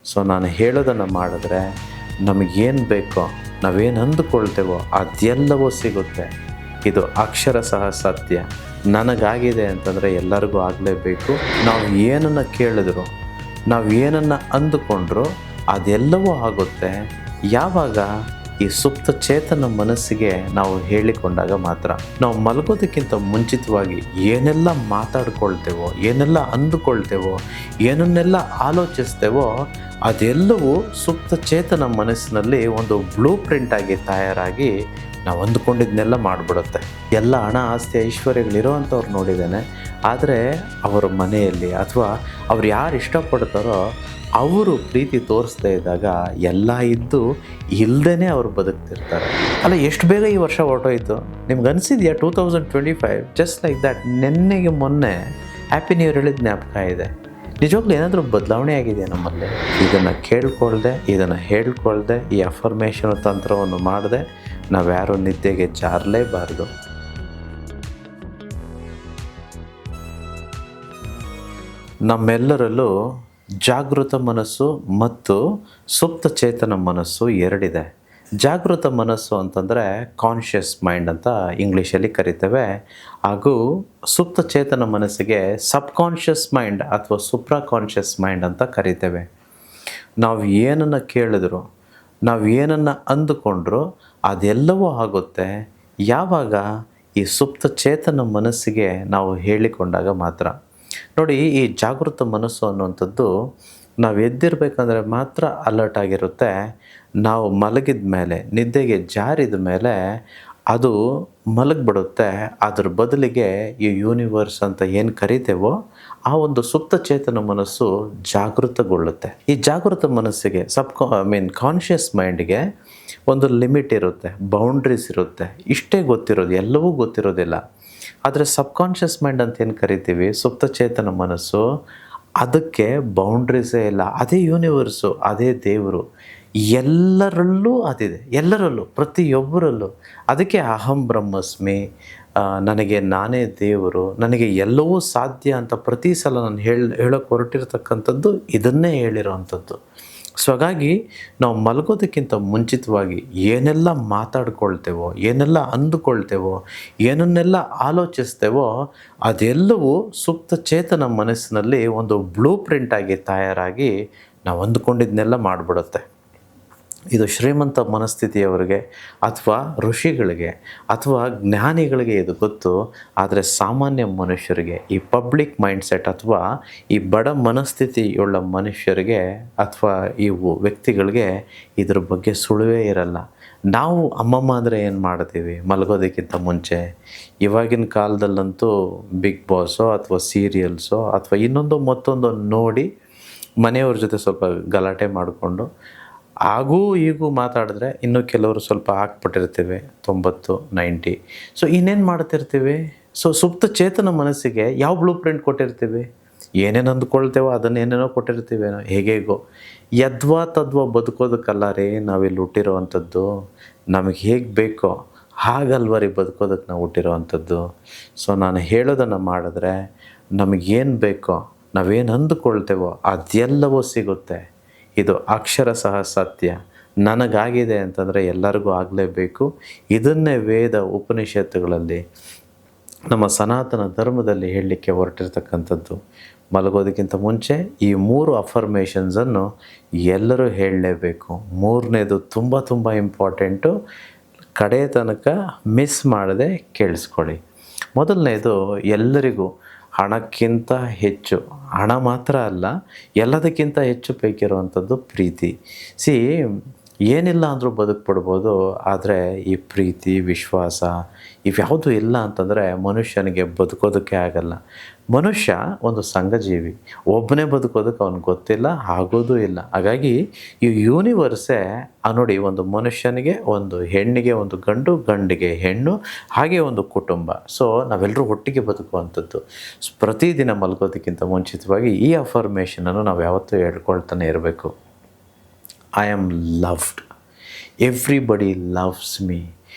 So ನಾನು ಹೇಳೋದನ್ನು ಮಾಡಿದ್ರೆ ನಮಗೇನು ಬೇಕೋ ನಾವೇನು ಅಂದುಕೊಳ್ತೇವೋ ಅದೆಲ್ಲವೂ ಸಿಗುತ್ತೆ. ಇದು ಅಕ್ಷರಶಃ ಸತ್ಯ. ನನಗಾಗಿದೆ ಅಂತಂದರೆ ಎಲ್ಲರಿಗೂ ಆಗಲೇಬೇಕು. ನಾವು ಏನನ್ನು ಕೇಳಿದ್ರು, ನಾವು ಏನನ್ನು ಅಂದುಕೊಂಡ್ರು ಅದೆಲ್ಲವೂ ಆಗುತ್ತೆ. ಯಾವಾಗ ಈ ಸುಪ್ತ ಚೇತನ ಮನಸ್ಸಿಗೆ ನಾವು ಹೇಳಿಕೊಂಡಾಗ ಮಾತ್ರ. ನಾವು ಮಲಗೋದಕ್ಕಿಂತ ಮುಂಚಿತವಾಗಿ ಏನೆಲ್ಲ ಮಾತಾಡ್ಕೊಳ್ತೇವೋ, ಏನೆಲ್ಲ ಅಂದುಕೊಳ್ತೇವೋ, ಏನನ್ನೆಲ್ಲ ಆಲೋಚಿಸ್ತೇವೋ ಅದೆಲ್ಲವೂ ಸುಪ್ತ ಚೇತನ ಮನಸ್ಸಿನಲ್ಲಿ ಒಂದು ಬ್ಲೂ ಪ್ರಿಂಟ್ ಆಗಿ ತಯಾರಾಗಿ ನಾವು ಅಂದುಕೊಂಡಿದ್ದನ್ನೆಲ್ಲ ಮಾಡಿಬಿಡುತ್ತೆ. ಎಲ್ಲ ಹಣ ಆಸ್ತಿ ಐಶ್ವರ್ಯಗಳಿರೋವಂಥವ್ರು ನೋಡಿದ್ದೇನೆ. ಆದರೆ ಅವರ ಮನೆಯಲ್ಲಿ ಅಥವಾ ಅವ್ರು ಯಾರು ಇಷ್ಟಪಡ್ತಾರೋ ಅವರು ಪ್ರೀತಿ ತೋರಿಸ್ದೇ ಇದ್ದಾಗ ಎಲ್ಲ ಇದ್ದು ಇಲ್ಲದೇ ಅವ್ರು ಬದುಕ್ತಿರ್ತಾರೆ. ಅಲ್ಲ, ಎಷ್ಟು ಬೇಗ ಈ ವರ್ಷ ಹೊರಟೋಯ್ತು. ನಿಮ್ಗೆ ಅನಿಸಿದೆಯಾ 2025 ಜಸ್ಟ್ ಲೈಕ್ ದ್ಯಾಟ್? ನೆನ್ನೆಗೆ ಮೊನ್ನೆ ಹ್ಯಾಪಿ ನ್ಯೂ ಇಯರ್ ಹೇಳಿದ ಜ್ಞಾಪಕ ಇದೆ. ನಿಜವಾಗ್ಲೂ ಏನಾದರೂ ಬದಲಾವಣೆ ಆಗಿದೆಯಾ ನಮ್ಮಲ್ಲಿ? ಇದನ್ನು ಕೇಳ್ಕೊಳ್ದೆ, ಇದನ್ನು ಹೇಳ್ಕೊಳ್ದೆ, ಈ ಅಫರ್ಮೇಷನ್ ತಂತ್ರವನ್ನು ಮಾಡದೆ ನಾವ್ಯಾರೂ ನಿದ್ದೆಗೆ ಜಾರಲೇಬಾರ್ದು. ನಮ್ಮೆಲ್ಲರಲ್ಲೂ ಜಾಗೃತ ಮನಸ್ಸು ಮತ್ತು ಸುಪ್ತ ಚೇತನ ಮನಸ್ಸು ಎರಡಿದೆ. ಜಾಗೃತ ಮನಸ್ಸು ಅಂತಂದರೆ ಕಾನ್ಷಿಯಸ್ ಮೈಂಡ್ ಅಂತ ಇಂಗ್ಲೀಷಲ್ಲಿ ಕರಿತೇವೆ. ಹಾಗೂ ಸುಪ್ತ ಚೇತನ ಮನಸ್ಸಿಗೆ ಸಬ್ಕಾನ್ಷಿಯಸ್ ಮೈಂಡ್ ಅಥವಾ ಸುಪ್ರಾ ಕಾನ್ಷಿಯಸ್ ಮೈಂಡ್ ಅಂತ ಕರಿತೇವೆ. ನಾವು ಏನನ್ನು ಕೇಳಿದ್ರು, ನಾವು ಏನನ್ನು ಅಂದುಕೊಂಡ್ರು ಅದೆಲ್ಲವೂ ಆಗುತ್ತೆ. ಯಾವಾಗ ಈ ಸುಪ್ತ ಚೇತನ ಮನಸ್ಸಿಗೆ ನಾವು ಹೇಳಿಕೊಂಡಾಗ ಮಾತ್ರ. ನೋಡಿ, ಈ ಜಾಗೃತ ಮನಸ್ಸು ಅನ್ನುವಂಥದ್ದು ನಾವು ಎದ್ದಿರಬೇಕಂದ್ರೆ ಮಾತ್ರ ಅಲರ್ಟ್ ಆಗಿರುತ್ತೆ. ನಾವು ಮಲಗಿದ ಮೇಲೆ, ನಿದ್ದೆಗೆ ಜಾರಿದ ಮೇಲೆ ಅದು ಮಲಗಿಬಿಡುತ್ತೆ. ಅದ್ರ ಬದಲಿಗೆ ಈ ಯೂನಿವರ್ಸ್ ಅಂತ ಏನು ಕರಿತೇವೋ ಆ ಒಂದು ಸುಪ್ತ ಚೇತನ ಮನಸ್ಸು ಜಾಗೃತಗೊಳ್ಳುತ್ತೆ. ಈ ಜಾಗೃತ ಮನಸ್ಸಿಗೆ ಕಾನ್ಷಿಯಸ್ ಮೈಂಡ್ಗೆ ಒಂದು ಲಿಮಿಟ್ ಇರುತ್ತೆ, ಬೌಂಡ್ರೀಸ್ ಇರುತ್ತೆ. ಇಷ್ಟೇ ಗೊತ್ತಿರೋದು, ಎಲ್ಲವೂ ಗೊತ್ತಿರೋದಿಲ್ಲ. ಆದರೆ ಸಬ್ಕಾನ್ಷಿಯಸ್ ಮೈಂಡ್ ಅಂತ ಏನು ಕರಿತೀವಿ, ಸುಪ್ತ ಚೇತನ ಮನಸ್ಸು, ಅದಕ್ಕೆ ಬೌಂಡ್ರೀಸೇ ಇಲ್ಲ. ಅದೇ ಯೂನಿವರ್ಸು, ಅದೇ ದೇವರು, ಎಲ್ಲರಲ್ಲೂ ಅದಿದೆ. ಎಲ್ಲರಲ್ಲೂ, ಪ್ರತಿಯೊಬ್ಬರಲ್ಲೂ. ಅದಕ್ಕೆ ಅಹಂ ಬ್ರಹ್ಮಸ್ಮಿ, ನನಗೆ ನಾನೇ ದೇವರು, ನನಗೆ ಎಲ್ಲವೂ ಸಾಧ್ಯ ಅಂತ ಪ್ರತಿ ಸಲ ನಾನು ಹೇಳೋಕ್ಕೆ ಹೊರಟಿರ್ತಕ್ಕಂಥದ್ದು ಇದನ್ನೇ ಹೇಳಿರೋವಂಥದ್ದು. ಸೊ ಹಾಗಾಗಿ ನಾವು ಮಲಗೋದಕ್ಕಿಂತ ಮುಂಚಿತವಾಗಿ ಏನೆಲ್ಲ ಮಾತಾಡ್ಕೊಳ್ತೇವೋ, ಏನೆಲ್ಲ ಅಂದುಕೊಳ್ತೇವೋ, ಏನನ್ನೆಲ್ಲ ಆಲೋಚಿಸ್ತೇವೋ ಅದೆಲ್ಲವೂ ಸುಪ್ತ ಚೇತನ ಮನಸ್ಸಿನಲ್ಲಿ ಒಂದು ಬ್ಲೂ ಪ್ರಿಂಟ್ ಆಗಿ ತಯಾರಾಗಿ ನಾವು ಅಂದುಕೊಂಡಿದ್ದನ್ನೆಲ್ಲ ಮಾಡಿಬಿಡುತ್ತೆ. ಇದು ಶ್ರೀಮಂತ ಮನಸ್ಥಿತಿಯವರಿಗೆ ಅಥವಾ ಋಷಿಗಳಿಗೆ ಅಥವಾ ಜ್ಞಾನಿಗಳಿಗೆ ಇದು ಗೊತ್ತು. ಆದರೆ ಸಾಮಾನ್ಯ ಮನುಷ್ಯರಿಗೆ, ಈ ಪಬ್ಲಿಕ್ ಮೈಂಡ್ಸೆಟ್ ಅಥವಾ ಈ ಬಡ ಮನಸ್ಥಿತಿಯುಳ್ಳ ಮನುಷ್ಯರಿಗೆ ಅಥವಾ ಇವು ವ್ಯಕ್ತಿಗಳಿಗೆ ಇದ್ರ ಬಗ್ಗೆ ಸುಳಿವೇ ಇರಲ್ಲ. ನಾವು ಅಮ್ಮಮ್ಮ ಅಂದರೆ ಏನು ಮಾಡ್ತೀವಿ ಮಲಗೋದಕ್ಕಿಂತ ಮುಂಚೆ? ಇವಾಗಿನ ಕಾಲದಲ್ಲಂತೂ ಬಿಗ್ ಬಾಸೋ ಅಥವಾ ಸೀರಿಯಲ್ಸೋ ಅಥವಾ ಇನ್ನೊಂದು ಮತ್ತೊಂದು ನೋಡಿ ಮನೆಯವ್ರ ಜೊತೆ ಸ್ವಲ್ಪ ಗಲಾಟೆ ಮಾಡಿಕೊಂಡು ಹಾಗೂ ಈಗೂ ಮಾತಾಡಿದ್ರೆ ಇನ್ನೂ ಕೆಲವರು ಸ್ವಲ್ಪ ಹಾಕ್ಬಿಟ್ಟಿರ್ತೀವಿ 90-90. ಸೊ ಇನ್ನೇನು ಮಾಡ್ತಿರ್ತೀವಿ? ಸೊ ಸುಪ್ತ ಚೇತನ ಮನಸ್ಸಿಗೆ ಯಾವ ಬ್ಲೂ ಪ್ರಿಂಟ್ ಕೊಟ್ಟಿರ್ತೀವಿ? ಏನೇನು ಅಂದ್ಕೊಳ್ತೇವೋ ಅದನ್ನೇನೇನೋ ಕೊಟ್ಟಿರ್ತೀವೇನೋ, ಹೇಗೇಗೋ. ಯದ್ವಾ ತದ್ವಾ ಬದುಕೋದಕ್ಕಲ್ಲ ರೀ ನಾವಿಲ್ಲಿ ಹುಟ್ಟಿರೋವಂಥದ್ದು. ನಮಗೆ ಹೇಗೆ ಬೇಕೋ ಹಾಗಲ್ವ ರೀ ಬದುಕೋದಕ್ಕೆ ನಾವು ಹುಟ್ಟಿರೋವಂಥದ್ದು. ಸೊ ನಾನು ಹೇಳೋದನ್ನು ಮಾಡಿದ್ರೆ ನಮಗೇನು ಬೇಕೋ, ನಾವೇನು ಅಂದುಕೊಳ್ತೇವೋ ಅದೆಲ್ಲವೂ ಸಿಗುತ್ತೆ. ಇದು ಅಕ್ಷರಶಃ ಸತ್ಯ. ನನಗಾಗಿದೆ ಅಂತಂದರೆ ಎಲ್ಲರಿಗೂ ಆಗಲೇಬೇಕು. ಇದನ್ನೇ ವೇದ ಉಪನಿಷತ್ತುಗಳಲ್ಲಿ, ನಮ್ಮ ಸನಾತನ ಧರ್ಮದಲ್ಲಿ ಹೇಳಲಿಕ್ಕೆ ಹೊರಟಿರ್ತಕ್ಕಂಥದ್ದು. ಮಲಗೋದಕ್ಕಿಂತ ಮುಂಚೆ ಈ 3 ಅಫರ್ಮೇಷನ್ಸನ್ನು ಎಲ್ಲರೂ ಹೇಳಲೇಬೇಕು. 3ನೇದು ತುಂಬ ಇಂಪಾರ್ಟೆಂಟು. ಕಡೆಯ ತನಕ ಮಿಸ್ ಮಾಡದೆ ಕೇಳಿಸ್ಕೊಳ್ಳಿ. ಮೊದಲನೇದು, ಎಲ್ಲರಿಗೂ ಹಣಕ್ಕಿಂತ ಹೆಚ್ಚು, ಹಣ ಮಾತ್ರ ಅಲ್ಲ, ಎಲ್ಲದಕ್ಕಿಂತ ಹೆಚ್ಚು ಬೇಕಿರುವಂಥದ್ದು ಪ್ರೀತಿ. ಏನಿಲ್ಲ ಅಂದರೂ ಬದುಕ್ಬಿಡ್ಬೋದು. ಆದರೆ ಈ ಪ್ರೀತಿ, ವಿಶ್ವಾಸ ಇವ್ಯಾವುದೂ ಇಲ್ಲ ಅಂತಂದರೆ ಮನುಷ್ಯನಿಗೆ ಬದುಕೋದಕ್ಕೆ ಆಗಲ್ಲ. ಮನುಷ್ಯ ಒಂದು ಸಂಘಜೀವಿ. ಒಬ್ಬನೇ ಬದುಕೋದಕ್ಕೆ ಅವ್ನಿಗೆ ಗೊತ್ತಿಲ್ಲ, ಆಗೋದೂ ಇಲ್ಲ. ಹಾಗಾಗಿ ಈ ಯೂನಿವರ್ಸೇ ನೋಡಿ, ಒಂದು ಮನುಷ್ಯನಿಗೆ ಒಂದು ಹೆಣ್ಣಿಗೆ ಒಂದು ಗಂಡು, ಗಂಡಿಗೆ ಹೆಣ್ಣು, ಹಾಗೆ ಒಂದು ಕುಟುಂಬ. ಸೊ ನಾವೆಲ್ಲರೂ ಒಟ್ಟಿಗೆ ಬದುಕುವಂಥದ್ದು. ಪ್ರತಿದಿನ ಮಲಗೋದಕ್ಕಿಂತ ಮುಂಚಿತವಾಗಿ ಈ ಅಫರ್ಮೇಷನನ್ನು ನಾವು ಯಾವತ್ತೂ ಹೇಳ್ಕೊಳ್ತಾನೆ ಇರಬೇಕು. I am loved, everybody loves me.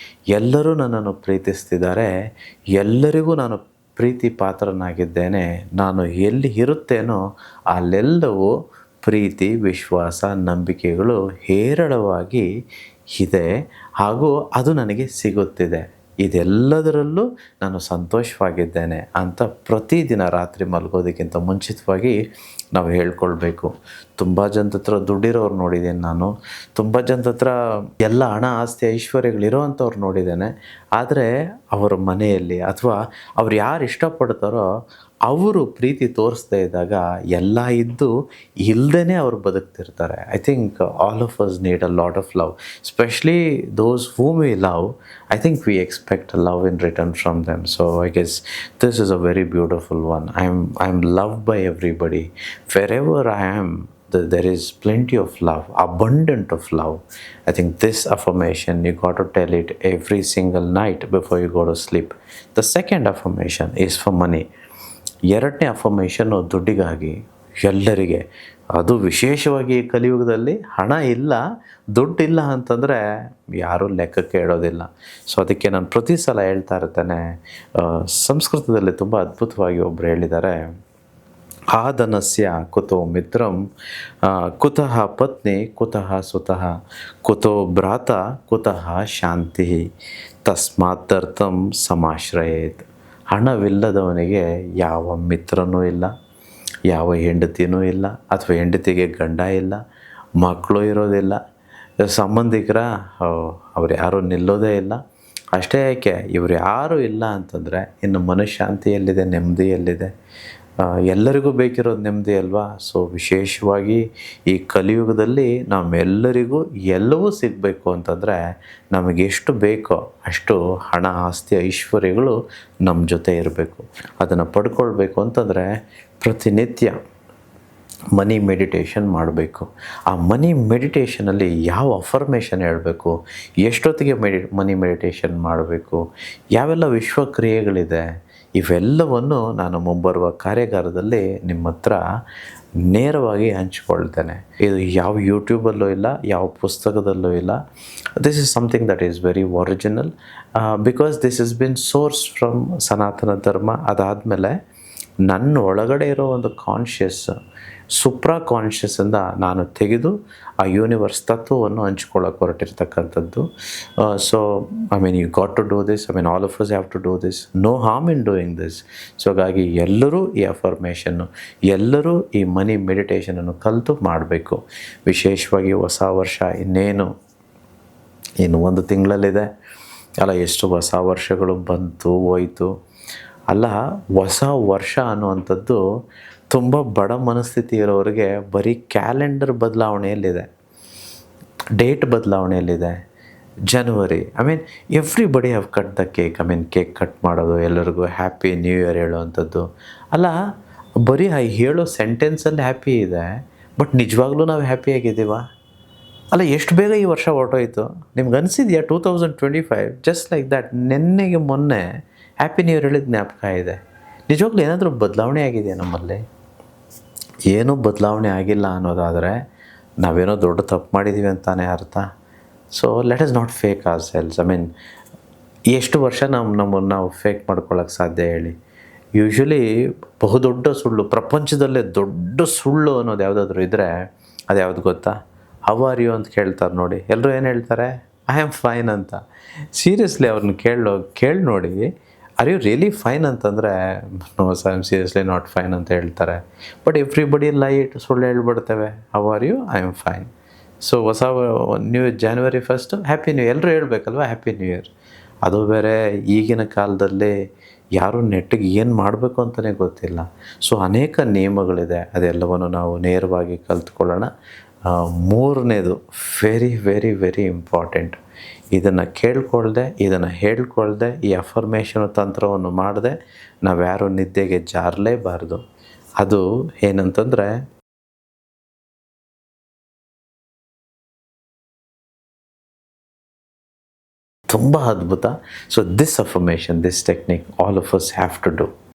ಎಲ್ಲರೂ ನನ್ನನ್ನು ಪ್ರೀತಿಸ್ತಿದ್ದಾರೆ, ಎಲ್ಲರಿಗೂ ನಾನು ಪ್ರೀತಿ ಪಾತ್ರನಾಗಿದ್ದೇನೆ. ನಾನು ಎಲ್ಲಿ ಇರುತ್ತೇನೋ ಅಲ್ಲೆಲ್ಲವೂ ಪ್ರೀತಿ, ವಿಶ್ವಾಸ, ನಂಬಿಕೆಗಳು ಹೇರಳವಾಗಿ ಇದೆ ಹಾಗೂ ಅದು ನನಗೆ ಸಿಗುತ್ತಿದೆ. ಇದೆಲ್ಲದರಲ್ಲೂ ನಾನು ಸಂತೋಷವಾಗಿದ್ದೇನೆ ಅಂತ ಪ್ರತಿದಿನ ರಾತ್ರಿ ಮಲಗೋದಕ್ಕಿಂತ ಮುಂಚಿತವಾಗಿ ನಾವು ಹೇಳ್ಕೊಳ್ಬೇಕು. ತುಂಬ ಜನದ ಹತ್ರ ದುಡ್ಡಿರೋರು ನೋಡಿದ್ದೇನೆ ನಾನು. ತುಂಬ ಜನದ ಹತ್ರ ಎಲ್ಲ ಹಣ, ಆಸ್ತಿ, ಐಶ್ವರ್ಯಗಳಿರೋವಂಥವ್ರು ನೋಡಿದ್ದೇನೆ. ಆದರೆ ಅವರ ಮನೆಯಲ್ಲಿ ಅಥವಾ ಅವ್ರು ಯಾರು ಇಷ್ಟಪಡ್ತಾರೋ ಅವರು ಪ್ರೀತಿ ತೋರಿಸ್ದೇ ಇದ್ದಾಗ ಎಲ್ಲ ಇದ್ದು ಇಲ್ಲದೇ ಅವ್ರು ಬದುಕ್ತಿರ್ತಾರೆ. I think all of us need a lot of love, specially those whom we love. I think we expect love in return from them. So I guess this is a very beautiful one. I'm loved by everybody. Wherever I am, there is plenty of love, abundant of love. I think this affirmation, you got to tell it every single night before you go to sleep. The second affirmation is for money. ಎರಡನೇ ಅಫರ್ಮೇಷನ್ನು ದುಡ್ಡಿಗಾಗಿ. ಎಲ್ಲರಿಗೆ, ಅದು ವಿಶೇಷವಾಗಿ ಈ ಕಲಿಯುಗದಲ್ಲಿ ಹಣ ಇಲ್ಲ, ದುಡ್ಡಿಲ್ಲ ಅಂತಂದರೆ ಯಾರೂ ಲೆಕ್ಕಕ್ಕೆ ಇಡೋದಿಲ್ಲ. ಸೊ ಅದಕ್ಕೆ ನಾನು ಪ್ರತಿ ಸಲ ಹೇಳ್ತಾ ಇರ್ತೇನೆ. ಸಂಸ್ಕೃತದಲ್ಲಿ ತುಂಬ ಅದ್ಭುತವಾಗಿ ಒಬ್ಬರು ಹೇಳಿದ್ದಾರೆ, ಆಧನಸ್ಯ ಕುತೋ ಮಿತ್ರಂ, ಕುತಃ ಪತ್ನಿ, ಕುತಃ ಸುತಃ, ಕುತೋ ಭ್ರಾತ, ಕುತಃ ಶಾಂತಿ, ತಸ್ಮಾತ್ತರ್ಥಂ ಸಮಾಶ್ರಯೇತ್. ಹಣವಿಲ್ಲದವನಿಗೆ ಯಾವ ಮಿತ್ರನೂ ಇಲ್ಲ, ಯಾವ ಹೆಂಡತಿನೂ ಇಲ್ಲ, ಅಥವಾ ಹೆಂಡತಿಗೆ ಗಂಡ ಇಲ್ಲ, ಮಕ್ಕಳು ಇರೋದಿಲ್ಲ, ಸಂಬಂಧಿಕರ ಅವ್ರು ಯಾರೂ ನಿಲ್ಲೋದೇ ಇಲ್ಲ. ಅಷ್ಟೇ ಯಾಕೆ, ಇವ್ರು ಯಾರೂ ಇಲ್ಲ ಅಂತಂದರೆ ಇನ್ನು ಮನಃಶಾಂತಿ ಎಲ್ಲಿದೆ, ನೆಮ್ಮದಿ ಎಲ್ಲಿದೆ? ಎಲ್ಲರಿಗೂ ಬೇಕಿರೋದು ನೆಮ್ಮದಿ ಅಲ್ವಾ? ಸೊ ವಿಶೇಷವಾಗಿ ಈ ಕಲಿಯುಗದಲ್ಲಿ ನಮ್ಮೆಲ್ಲರಿಗೂ ಎಲ್ಲವೂ ಸಿಗಬೇಕು ಅಂತಂದರೆ ನಮಗೆ ಎಷ್ಟು ಬೇಕೋ ಅಷ್ಟು ಹಣ, ಆಸ್ತಿ, ಐಶ್ವರ್ಯಗಳು ನಮ್ಮ ಜೊತೆ ಇರಬೇಕು. ಅದನ್ನು ಪಡ್ಕೊಳ್ಬೇಕು ಅಂತಂದರೆ ಪ್ರತಿನಿತ್ಯ ಮನಿ ಮೆಡಿಟೇಷನ್ ಮಾಡಬೇಕು. ಆ ಮನಿ ಮೆಡಿಟೇಷನಲ್ಲಿ ಯಾವ ಅಫರ್ಮೇಷನ್ ಹೇಳಬೇಕು, ಎಷ್ಟೊತ್ತಿಗೆ ಮನಿ ಮೆಡಿಟೇಷನ್ ಮಾಡಬೇಕು, ಯಾವೆಲ್ಲ ವಿಶ್ವಕ್ರಿಯೆಗಳಿದೆ, ಇವೆಲ್ಲವನ್ನು ನಾನು ಮುಂಬರುವ ಕಾರ್ಯಾಗಾರದಲ್ಲಿ ನಿಮ್ಮ ಹತ್ರ ನೇರವಾಗಿ ಹಂಚಿಕೊಳ್ತೇನೆ. ಇದು ಯಾವ ಯೂಟ್ಯೂಬಲ್ಲೂ ಇಲ್ಲ, ಯಾವ ಪುಸ್ತಕದಲ್ಲೂ ಇಲ್ಲ. This is something that is very original, because this is been source from ಸನಾತನ ಧರ್ಮ. ಅದಾದಮೇಲೆ ನನ್ನ ಒಳಗಡೆ ಇರೋ ಒಂದು ಕಾನ್ಷಿಯಸ್, ಸುಪ್ರಾ ಕಾನ್ಷಿಯಸ್ಸಿಂದ ನಾನು ತೆಗೆದು ಆ ಯೂನಿವರ್ಸ್ ತತ್ವವನ್ನು ಹಂಚ್ಕೊಳ್ಳೋಕೆ ಹೊರಟಿರ್ತಕ್ಕಂಥದ್ದು. So I mean you got to do this. I mean all of us have to do this. No harm in doing this. So ಹಾಗಾಗಿ ಎಲ್ಲರೂ ಈ ಅಫರ್ಮೇಷನ್ನು, ಎಲ್ಲರೂ ಈ ಮನಿ ಮೆಡಿಟೇಷನನ್ನು ಕಲಿತು ಮಾಡಬೇಕು. ವಿಶೇಷವಾಗಿ ಹೊಸ ವರ್ಷ ಇನ್ನು ಒಂದು ತಿಂಗಳಲ್ಲಿದೆ ಅಲ್ಲ, ಎಷ್ಟು ಹೊಸ ವರ್ಷಗಳು ಬಂತು ಹೋಯಿತು ಅಲ್ಲ. ಹೊಸ ವರ್ಷ ಅನ್ನುವಂಥದ್ದು ತುಂಬ ಬಡ ಮನಸ್ಥಿತಿ ಇರೋರಿಗೆ ಬರೀ ಕ್ಯಾಲೆಂಡರ್ ಬದಲಾವಣೆಯಲ್ಲಿದೆ, ಡೇಟ್ ಬದಲಾವಣೆಯಲ್ಲಿದೆ. ಜನವರಿ, I mean everybody have cut the cake. I mean cake cut ಮಾಡೋದು, ಎಲ್ಲರಿಗೂ ಹ್ಯಾಪಿ ನ್ಯೂ ಇಯರ್ ಹೇಳೋವಂಥದ್ದು ಅಲ್ಲ. ಬರೀ ಹೇಳೋ ಸೆಂಟೆನ್ಸಲ್ಲಿ ಹ್ಯಾಪಿ ಇದೆ, ಬಟ್ ನಿಜವಾಗ್ಲೂ ನಾವು ಹ್ಯಾಪಿಯಾಗಿದ್ದೀವ? ಅಲ್ಲ, ಎಷ್ಟು ಬೇಗ ಈ ವರ್ಷ ಹೊರಟೋಯ್ತು. ನಿಮ್ಗೆ ಅನಿಸಿದೆಯಾ 2025 ಜಸ್ಟ್ ಲೈಕ್ ದ್ಯಾಟ್? ನೆನ್ನೆಗೆ ಮೊನ್ನೆ ಹ್ಯಾಪಿ ನ್ಯೂ ಇಯರ್ ಹೇಳಿದ ಜ್ಞಾಪಕ ಇದೆ. ನಿಜವಾಗ್ಲೂ ಏನಾದರೂ ಬದಲಾವಣೆ ಆಗಿದೆಯಾ ನಮ್ಮಲ್ಲಿ? ಏನೂ ಬದಲಾವಣೆ ಆಗಿಲ್ಲ ಅನ್ನೋದಾದರೆ ನಾವೇನೋ ದೊಡ್ಡ ತಪ್ಪು ಮಾಡಿದ್ದೀವಿ ಅಂತಾನೆ ಅರ್ಥ. So let us not fake ourselves. I mean ಎಷ್ಟು ವರ್ಷ ನಮ್ಮನ್ನು ನಾವು ಫೇಕ್ ಮಾಡ್ಕೊಳ್ಳೋಕ್ಕೆ ಸಾಧ್ಯ ಹೇಳಿ? ಯೂಶ್ವಲಿ ಬಹುದೊಡ್ಡ ಸುಳ್ಳು, ಪ್ರಪಂಚದಲ್ಲೇ ದೊಡ್ಡ ಸುಳ್ಳು ಅನ್ನೋದು ಯಾವುದಾದ್ರೂ ಇದ್ದರೆ ಅದು ಯಾವುದು ಗೊತ್ತಾ? ಹೌ ಆರ್ ಯು ಅಂತ ಕೇಳ್ತಾರೆ ನೋಡಿ. ಎಲ್ಲರೂ ಏನು ಹೇಳ್ತಾರೆ? ಐ ಆಮ್ ಫೈನ್ ಅಂತ. ಸೀರಿಯಸ್ಲಿ ಅವ್ರನ್ನ ಕೇಳಿ ನೋಡಿ, ಆರ್ ಯು ರಿಯಲಿ ಫೈನ್ ಅಂತಂದರೆ no sir, I am seriously not fine ಅಂತ ಹೇಳ್ತಾರೆ. ಬಟ್ ಎವ್ರಿಬಡಿ ಲೈಟ್ ಸುಳ್ಳು ಹೇಳ್ಬಿಡ್ತೇವೆ. How are you? I am fine. So ಹೊಸ January 1 ಹ್ಯಾಪಿ ನ್ಯೂ ಇಯರ್ ಎಲ್ಲರೂ ಹೇಳ್ಬೇಕಲ್ವ, ಹ್ಯಾಪಿ ನ್ಯೂ ಇಯರ್. ಅದು ಬೇರೆ ಈಗಿನ ಕಾಲದಲ್ಲಿ ಯಾರೂ ನೆಟ್ಟಿಗೆ ಏನು ಮಾಡಬೇಕು ಅಂತಲೇ ಗೊತ್ತಿಲ್ಲ. ಸೊ ಅನೇಕ ನಿಯಮಗಳಿದೆ, ಅದೆಲ್ಲವನ್ನು ನಾವು ನೇರವಾಗಿ ಕಲ್ತ್ಕೊಳ್ಳೋಣ. ಮೂರನೇದು ವೆರಿ ವೆರಿ ವೆರಿ ಇಂಪಾರ್ಟೆಂಟ್. ಇದನ್ನು ಕೇಳ್ಕೊಳ್ದೆ, ಇದನ್ನು ಹೇಳ್ಕೊಳ್ದೆ, ಈ ಅಫರ್ಮೇಷನ್ ತಂತ್ರವನ್ನು ಮಾಡದೆ ನಾವ್ಯಾರೂ ನಿದ್ದೆಗೆ ಜಾರಲೇಬಾರ್ದು. ಅದು ಏನಂತಂದರೆ ತುಂಬ ಅದ್ಭುತ. So this affirmation, this technique all of us have to do.